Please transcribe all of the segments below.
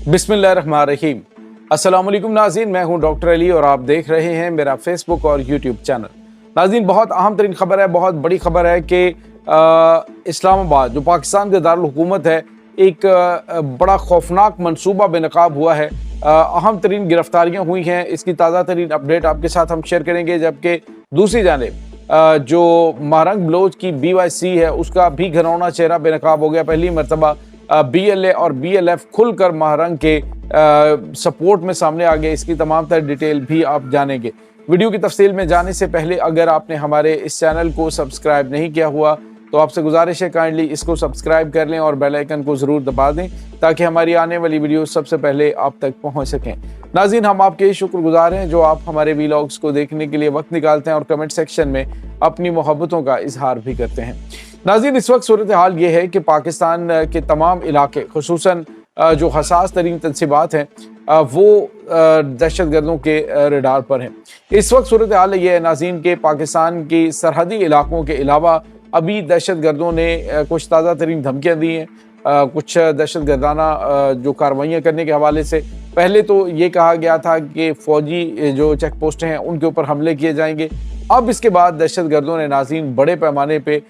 बिस्मिल्लाहिर्रहमानिर्रहीम। अस्सलाम वालेकुम नाज़रीन, मैं हूं डॉक्टर अली और आप देख रहे हैं मेरा फेसबुक और यूट्यूब चैनल। नाज़रीन, बहुत अहम तरीन खबर है, बहुत बड़ी खबर है कि इस्लामाबाद जो पाकिस्तान का दारुल हुकूमत है, एक बड़ा खौफनाक मनसूबा बेनकाब हुआ है। अहम तरीन गिरफ्तारियाँ हुई हैं, इसकी ताज़ा तरीन अपडेट आपके साथ हम शेयर करेंगे। जबकि दूसरी जानिब जो महरंग बलोच की BYC है, उसका भी घिनौना चेहरा बेनकाब हो गया। पहली मरतबा BLA और BLF खुलकर महरंग के सपोर्ट में सामने आ गए। इसकी तमाम तर डिटेल भी आप जानेंगे। वीडियो की तफसील में जाने से पहले अगर आपने हमारे इस चैनल को सब्सक्राइब नहीं किया हुआ तो आपसे गुजारिश है काइंडली इसको सब्सक्राइब कर लें और बेल आइकन को ज़रूर दबा दें ताकि हमारी आने वाली वीडियो सबसे पहले आप तक पहुंच सकें। नाज़रीन, हम आपके शुक्रगुजार हैं जो आप हमारे वीलॉग्स को देखने के लिए वक्त निकालते हैं और कमेंट सेक्शन में अपनी मोहब्बतों का इजहार भी करते हैं। नाज़रीन, इस वक्त सूरत हाल ये है कि पाकिस्तान के तमाम इलाके, खुसूसन जो हसास तरीन तनसीबात हैं, वो दहशत गर्दों के रडार पर हैं। इस वक्त सूरत हाल ये है नाज़रीन के पाकिस्तान की सरहदी इलाकों के अलावा अभी दहशत गर्दों ने कुछ ताज़ा तरीन धमकियाँ दी हैं। कुछ दहशत गर्दाना जो कार्रवाइयाँ करने के हवाले से पहले तो ये कहा गया था कि फ़ौजी जो चेक पोस्टें हैं उनके ऊपर हमले किए जाएंगे। अब इसके बाद दहशत गर्दों ने नाज़रीन बड़े पैमाने पे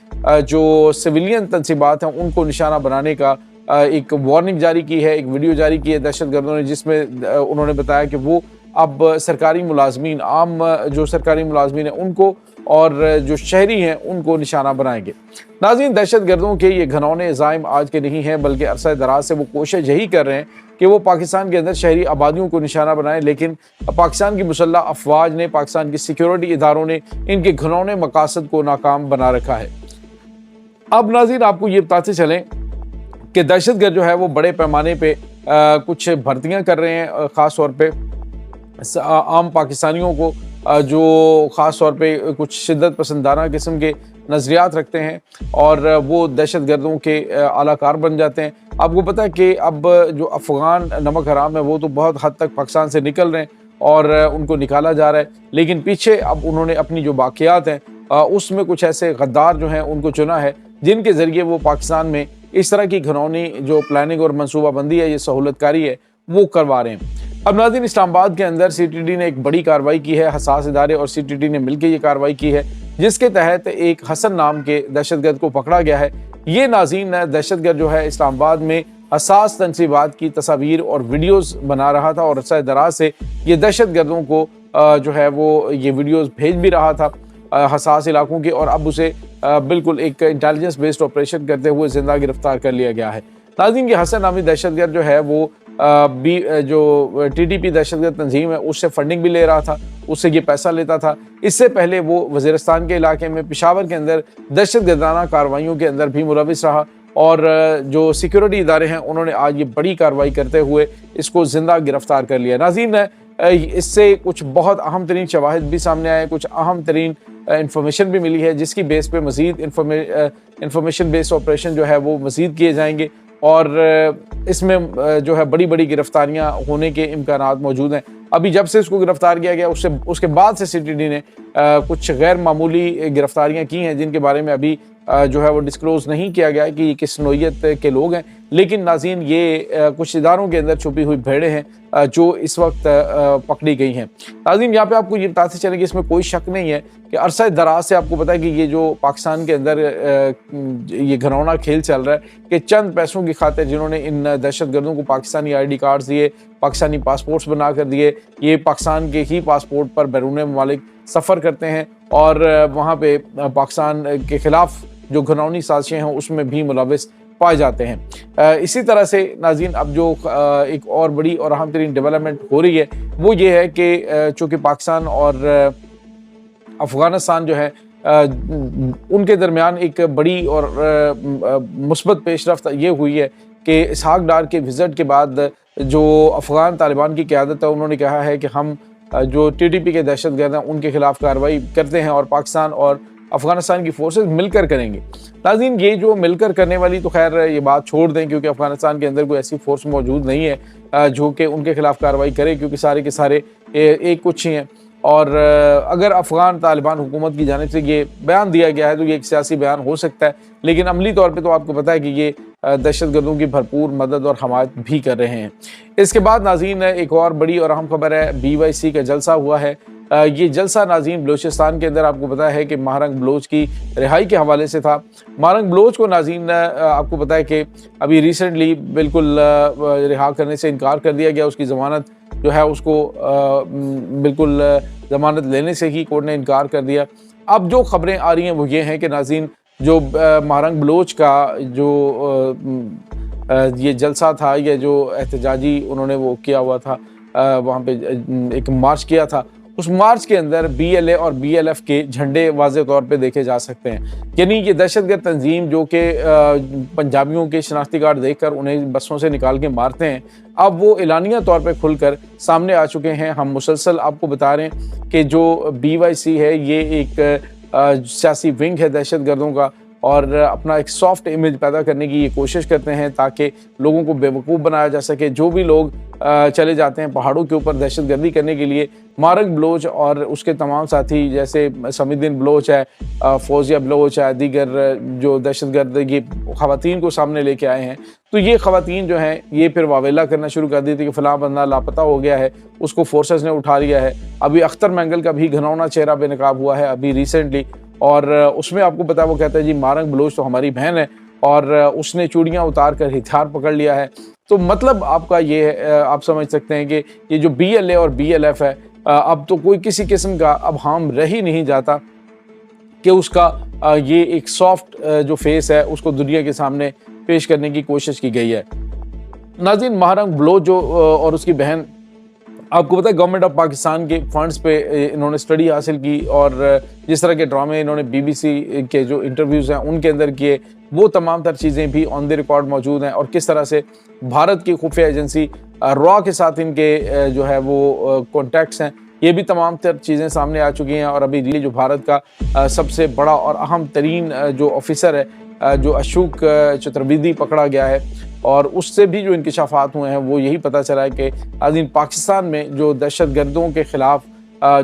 जो सिविलियन तनसीबात हैं उनको निशाना बनाने का एक वार्निंग जारी की है, एक वीडियो जारी की है दहशत गर्दों ने, जिसमें उन्होंने बताया कि वो अब सरकारी मुलाजमीन, आम जो सरकारी मुलाजमीन हैं उनको और जो शहरी हैं उनको निशाना बनाएंगे। नाज़रीन, दहशत गर्दों के ये घनौने ज़ाइम आज के नहीं हैं, बल्कि अरसा दराज से वो कोशिश यही कर रहे हैं कि वो पाकिस्तान के अंदर शहरी आबादियों को निशाना बनाएं। लेकिन पाकिस्तान की मुसल्लह अफवाज ने, पाकिस्तान की सिक्योरिटी इदारों ने इनके घनौने मकासद को नाकाम बना रखा है। अब नाज़रीन, आपको ये बताते चलें कि दहशतगर्द जो है वो बड़े पैमाने पे कुछ भर्तियां कर रहे हैं, ख़ास तौर पे आम पाकिस्तानियों को जो ख़ास तौर पे कुछ शिद्दत पसंदाना किस्म के नज़रियात रखते हैं और वो दहशत गर्दों के आलाकार बन जाते हैं। आपको पता है कि अब जो अफ़गान नमक हराम है वो तो बहुत हद तक पाकिस्तान से निकल रहे हैं और उनको निकाला जा रहा है, लेकिन पीछे अब उन्होंने अपनी जो बाक़ियात हैं उसमें कुछ ऐसे गद्दार जो हैं उनको चुना है जिनके ज़रिए वो पाकिस्तान में इस तरह की घनौनी जो प्लानिंग और मनसूबाबंदी है, ये सहूलतकारी है, वो करवा रहे हैं। अब नाज़रीन, इस्लामाबाद के अंदर CTD ने एक बड़ी कार्रवाई की है, हसास इदारे और CTD ने मिलकर ये कार्रवाई की है, जिसके तहत एक हसन नाम के दहशतगर्द को पकड़ा गया है। ये नाज़रीन दहशतगर्द जो है इस्लामाबाद में हसास तनसीबात की तस्वीर और वीडियोज़ बना रहा था और अरसा दराज से ये दहशतगर्दों को जो है वो ये वीडियोज़ भेज भी रहा था हसास इलाकों के, और अब उसे बिल्कुल एक इंटेलिजेंस बेस्ड ऑपरेशन करते हुए जिंदा गिरफ्तार कर लिया गया है। नाज़रीन, ये हसन नामी दहशतगर्द जो है वो जो TTP दहशतगर्द तंजीम है उससे फंडिंग भी ले रहा था, उससे ये पैसा लेता था। इससे पहले वो वज़ीरिस्तान के इलाके में पेशावर के अंदर दहशतगर्दाना कार्रवाइयों के अंदर भी मुलविस रहा और जो सिक्योरिटी इदारे हैं उन्होंने आज ये बड़ी कार्रवाई करते हुए इसको ज़िंदा गिरफ्तार कर लिया। नाज़रीन, इससे कुछ बहुत अहम तरीन शवाहिद भी सामने आए, कुछ अहम तरीन इंफॉर्मेशन भी मिली है, जिसकी बेस पे मज़ीद इंफॉर्मेशन बेस्ड ऑपरेशन जो है वो मज़ीद किए जाएंगे और इसमें जो है बड़ी बड़ी गिरफ्तारियां होने के इम्कानात मौजूद हैं। अभी जब से इसको गिरफ्तार किया गया उसके बाद से CTD ने कुछ गैर मामूली गिरफ्तारियां की हैं, जिनके बारे में अभी जो है वो डिस्क्लोज़ नहीं किया गया कि किस नौइयत के लोग हैं। लेकिन नाज़रीन, ये कुछ इदारों के अंदर छुपी हुई भेड़ें हैं जो इस वक्त पकड़ी गई हैं। नाज़रीन, यहाँ पे आपको ये बताते चलें कि इसमें कोई शक नहीं है कि अरसा दराज से आपको पता है कि ये जो पाकिस्तान के अंदर ये घरौना खेल चल रहा है कि चंद पैसों की खातिर जिन्होंने इन दहशतगर्दों को पाकिस्तानी ID कार्ड्स दिए, पाकिस्तानी पासपोर्ट्स बना कर दिए, ये पाकिस्तान के ही पासपोर्ट पर बैरून ममालिक सफ़र करते हैं और वहाँ पे पाकिस्तान के ख़िलाफ़ जो घनौनी साजिशें हैं उसमें भी मुलविस पाए जाते हैं। इसी तरह से नाज़रीन, अब जो एक और बड़ी और अहम तरीन डेवलपमेंट हो रही है वो ये है कि चूँकि पाकिस्तान और अफ़गानिस्तान जो है उनके दरमियान एक बड़ी और मुस्बत पेशरफ्त ये हुई है कि इसहाक डार के विज़िट के बाद जो अफ़गान तालिबान की क़यादत है उन्होंने कहा है कि हम जो TTP के दहशतगर्द हैं उनके ख़िलाफ़ कार्रवाई करते हैं और पाकिस्तान और अफ़गानिस्तान की फोर्सेस मिलकर करेंगे। नाज़रीन, ये जो मिलकर करने वाली तो खैर ये बात छोड़ दें, क्योंकि अफ़गानिस्तान के अंदर कोई ऐसी फोर्स मौजूद नहीं है जो कि उनके ख़िलाफ़ कार्रवाई करे, क्योंकि सारे के सारे एक कुछ ही हैं। اور اگر افغان طالبان حکومت کی جانب سے یہ بیان دیا گیا ہے تو یہ ایک سیاسی بیان ہو سکتا ہے، لیکن عملی طور پہ تو آپ کو پتہ ہے کہ یہ دہشت گردوں کی بھرپور مدد اور حمایت بھی کر رہے ہیں۔ اس کے بعد ناظرین ایک اور بڑی اور اہم خبر ہے، BYC کا جلسہ ہوا ہے۔ یہ جلسہ ناظرین بلوچستان کے اندر آپ کو پتہ ہے کہ مہرنگ بلوچ کی رہائی کے حوالے سے تھا۔ مہرنگ بلوچ کو ناظرین آپ کو پتہ ہے کہ ابھی ریسنٹلی بالکل رہا کرنے سے انکار کر دیا گیا، اس کی ضمانت جو ہے اس کو بالکل ضمانت لینے سے ہی کورٹ نے انکار کر دیا۔ اب جو خبریں آ رہی ہیں وہ یہ ہیں کہ ناظرین جو مہرنگ بلوچ کا جو یہ جلسہ تھا، یہ جو احتجاجی انہوں نے وہ کیا ہوا تھا، وہاں پہ ایک مارچ کیا تھا، اس مارچ کے اندر BLA اور BLF کے جھنڈے واضح طور پہ دیکھے جا سکتے ہیں۔ یعنی یہ دہشت گرد تنظیم جو کہ پنجابیوں کے شناختی کارڈ دیکھ کر انہیں بسوں سے نکال کے مارتے ہیں، اب وہ اعلانیہ طور پہ کھل کر سامنے آ چکے ہیں۔ ہم مسلسل آپ کو بتا رہے ہیں کہ جو BYC ہے یہ ایک سیاسی ونگ ہے دہشت گردوں کا، اور اپنا ایک سافٹ امیج پیدا کرنے کی یہ کوشش کرتے ہیں تاکہ لوگوں کو بیوقوف بنایا جا سکے۔ جو بھی لوگ چلے جاتے ہیں پہاڑوں کے اوپر دہشت گردی کرنے کے لیے، مہرنگ بلوچ اور اس کے تمام ساتھی جیسے سمی الدین بلوچ ہے، فوزیہ بلوچ ہے، دیگر جو دہشت گرد یہ خواتین کو سامنے لے کے آئے ہیں، تو یہ خواتین جو ہیں یہ پھر واویلا کرنا شروع کر دی تھی کہ فلاں بندہ لاپتہ ہو گیا ہے، اس کو فورسز نے اٹھا لیا ہے۔ ابھی اختر مینگل کا بھی گھناؤنا چہرہ بے نقاب ہوا ہے ابھی ریسنٹلی، اور اس میں آپ کو پتا وہ کہتا ہے جی مہرنگ بلوچ تو ہماری بہن ہے، اور اس نے چوڑیاں اتار کر ہتھیار پکڑ لیا ہے۔ تو مطلب آپ کا یہ آپ سمجھ سکتے ہیں کہ یہ جو BLA اور BLF ہے، اب تو کوئی کسی قسم کا اب ہارم رہ ہی نہیں جاتا کہ اس کا یہ ایک سافٹ جو فیس ہے اس کو دنیا کے سامنے پیش کرنے کی کوشش کی گئی ہے۔ ناظرین مہرنگ بلوچ جو اور اس کی بہن، آپ کو پتہ ہے گورنمنٹ آف پاکستان کے فنڈز پہ انہوں نے اسٹڈی حاصل کی، اور جس طرح کے ڈرامے انہوں نے BBC کے جو انٹرویوز ہیں ان کے اندر کیے، وہ تمام تر چیزیں بھی آن دی ریکارڈ موجود ہیں، اور کس طرح سے بھارت کی خفیہ ایجنسی را کے ساتھ ان کے جو ہے وہ کانٹیکٹس ہیں، یہ بھی تمام تر چیزیں سامنے آ چکی ہیں۔ اور ابھی جو بھارت کا سب سے بڑا اور اہم ترین جو آفیسر ہے، جو اشوک چترویدی پکڑا گیا ہے، اور اس سے بھی جو انکشافات ہوئے ہیں وہ یہی پتہ چلا ہے کہ آدین پاکستان میں جو دہشت گردوں کے خلاف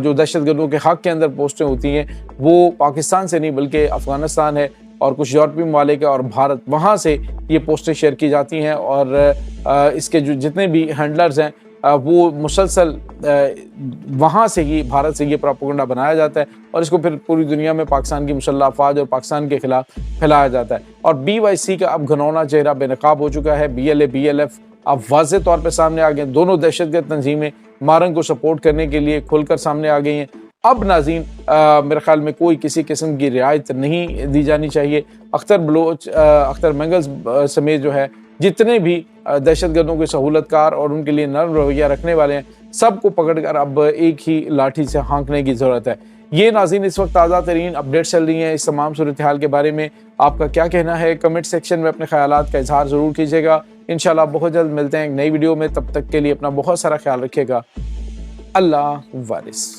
جو دہشت گردوں کے حق کے اندر پوسٹیں ہوتی ہیں وہ پاکستان سے نہیں بلکہ افغانستان ہے اور کچھ یورپی ممالک ہے اور بھارت، وہاں سے یہ پوسٹیں شیئر کی جاتی ہیں، اور اس کے جو جتنے بھی ہینڈلرز ہیں وہ مسلسل وہاں سے ہی بھارت سے یہ پروپیگنڈا بنایا جاتا ہے، اور اس کو پھر پوری دنیا میں پاکستان کی مسلح افواج اور پاکستان کے خلاف پھیلایا جاتا ہے۔ اور BYC کا اب گھناؤنا چہرہ بے نقاب ہو چکا ہے۔ BLA BLF اب واضح طور پہ سامنے آ گئے، دونوں دہشت گرد تنظیمیں مہرنگ کو سپورٹ کرنے کے لیے کھل کر سامنے آ گئی ہیں۔ اب ناظرین میرے خیال میں کوئی کسی قسم کی رعایت نہیں دی جانی چاہیے۔ اختر بلوچ، اختر مینگل سمیت جو ہے جتنے بھی دہشت گردوں کے سہولت کار اور ان کے لیے نرم رویہ رکھنے والے ہیں، سب کو پکڑ کر اب ایک ہی لاٹھی سے ہانکنے کی ضرورت ہے۔ یہ ناظرین اس وقت تازہ ترین اپڈیٹس چل رہی ہیں، اس تمام صورتحال کے بارے میں آپ کا کیا کہنا ہے؟ کمنٹ سیکشن میں اپنے خیالات کا اظہار ضرور کیجیے گا۔ انشاءاللہ بہت جلد ملتے ہیں ایک نئی ویڈیو میں، تب تک کے لیے اپنا بہت سارا خیال رکھیے گا۔ اللہ وارث۔